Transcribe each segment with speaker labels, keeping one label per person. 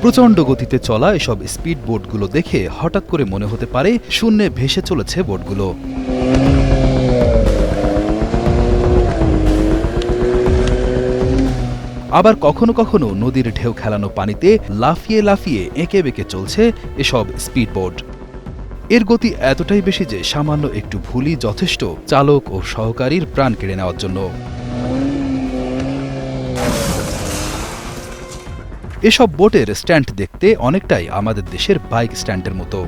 Speaker 1: প্রচণ্ড গতিতে চলা এসব স্পিড বোটগুলো দেখে হঠাৎ করে মনে হতে পারে শূন্যে ভেসে চলেছে বোটগুলো। আবার কখনো কখনো নদীর ঢেউ খেলানো পানিতে লাফিয়ে লাফিয়ে এঁকে বেঁকে চলছে এসব স্পিড বোট। এর গতি এতটাই বেশি যে সামান্য একটু ভুলই যথেষ্ট চালক ও সহকারীর প্রাণ কেড়ে নেওয়ার জন্য। এসব বোটের স্ট্যান্ড দেখতে অনেকটাই আমাদের দেশের বাইক স্ট্যান্ডের মতো।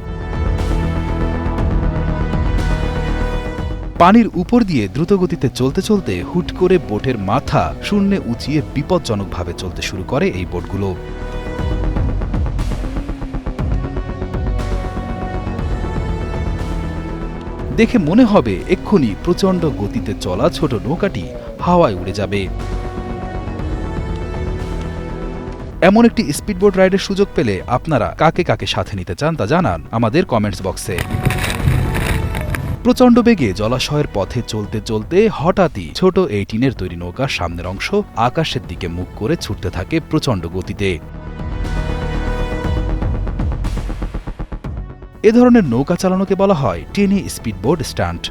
Speaker 1: পানির উপর দিয়ে দ্রুতগতিতে চলতে চলতে হুট করে বোটের মাথা শূন্যে উঁচিয়ে বিপজ্জনকভাবে চলতে শুরু করে এই বোটগুলো। দেখে মনে হবে এক্ষুনি প্রচণ্ড গতিতে চলা ছোট নৌকাটি হাওয়ায় উড়ে যাবে। এমন একটি স্পিডবোট রাইডের সুযোগ পেলে আপনারা কাকে কাকে সাথে নিতে চান তা জানান আমাদের কমেন্টস বক্সে। প্রচণ্ড বেগে জলাশয়ের পথে চলতে চলতে হঠাৎই ছোট এই টিনের তৈরি নৌকার সামনের অংশ আকাশের দিকে মুখ করে ছুটতে থাকে প্রচণ্ড গতিতে। এ ধরনের নৌকা চালানোকে বলা হয় টেনি স্পিডবোট স্টান্ট।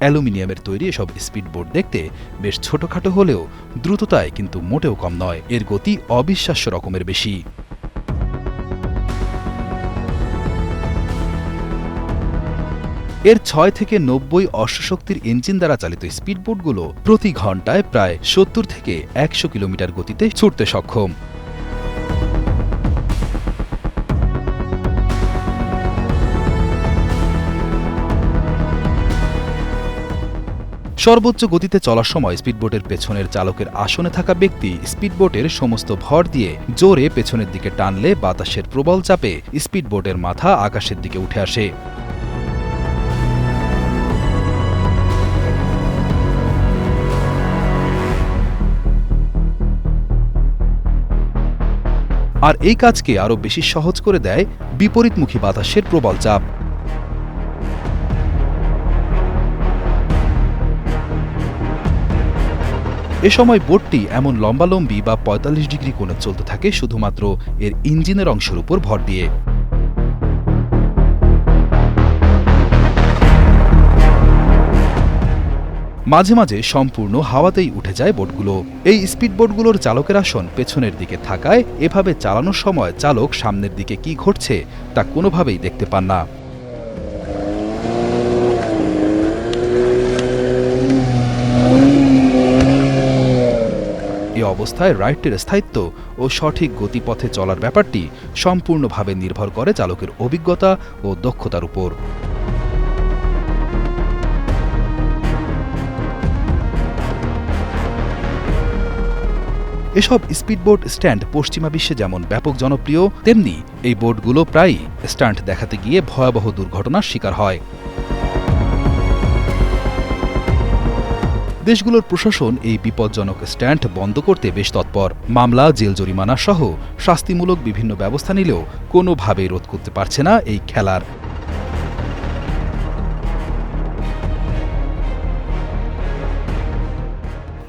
Speaker 1: অ্যালুমিনিয়ামের তৈরি এসব স্পিডবোট দেখতে বেশ ছোটখাটো হলেও দ্রুততায় কিন্তু মোটেও কম নয়। এর গতি অবিশ্বাস্য রকমের বেশি। এর ৬ থেকে ৯০ অশ্বশক্তির ইঞ্জিন দ্বারা চালিত স্পিডবোটগুলো প্রতি ঘন্টায় প্রায় ৭০ থেকে ১০০ কিলোমিটার গতিতে ছুটতে সক্ষম। সর্বোচ্চ গতিতে চলার সময় স্পিডবোটের পেছনের চালকের আসনে থাকা ব্যক্তি স্পিডবোটের সমস্ত ভর দিয়ে জোরে পেছনের দিকে টানলে বাতাসের প্রবল চাপে স্পিডবোটের মাথা আকাশের দিকে উঠে আসে। আর এই কাজকে আরও বেশি সহজ করে দেয় বিপরীতমুখী বাতাসের প্রবল চাপ। এ সময় বোটটি এমন লম্বালম্বি বা ৪৫ ডিগ্রি কোণে চলতে থাকে শুধুমাত্র এর ইঞ্জিনের অংশের উপর ভর দিয়ে। মাঝে মাঝে সম্পূর্ণ হাওয়াতেই উঠে যায় বোটগুলো। এই স্পিডবোটগুলোর চালকের আসন পেছনের দিকে থাকায় এভাবে চালানোর সময় চালক সামনের দিকে কি ঘটছে তা কোনোভাবেই দেখতে পান না। এ অবস্থায় রাইডটির স্থায়িত্ব ও সঠিক গতিপথে চলার ব্যাপারটি সম্পূর্ণভাবে নির্ভর করে চালকের অভিজ্ঞতা ও দক্ষতার উপর। এসব স্পিডবোট স্ট্যান্ড পশ্চিমা বিশ্বে যেমন ব্যাপক জনপ্রিয়, তেমনি এই বোটগুলো প্রায়ই স্টান্ট দেখাতে গিয়ে ভয়াবহ দুর্ঘটনার শিকার হয়। দেশগুলোর প্রশাসন এই বিপজ্জনক স্ট্যান্ট বন্ধ করতে বেশ তৎপর। মামলা, জেল জরিমানা সহ শাস্তিমূলক বিভিন্ন ব্যবস্থা নিলেও কোনোভাবেই রোধ করতে পারছে না এই খেলার।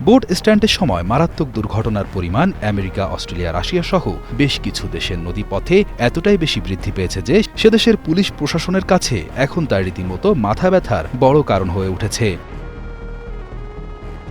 Speaker 1: বোট স্ট্যান্ডের সময় মারাত্মক দুর্ঘটনার পরিমাণ আমেরিকা, অস্ট্রেলিয়া, রাশিয়া সহ বেশ কিছু দেশের নদীপথে এতটাই বেশি বৃদ্ধি পেয়েছে যে সে দেশের পুলিশ প্রশাসনের কাছে এখন তার রীতিমতো মাথা ব্যথার বড় কারণ হয়ে উঠেছে।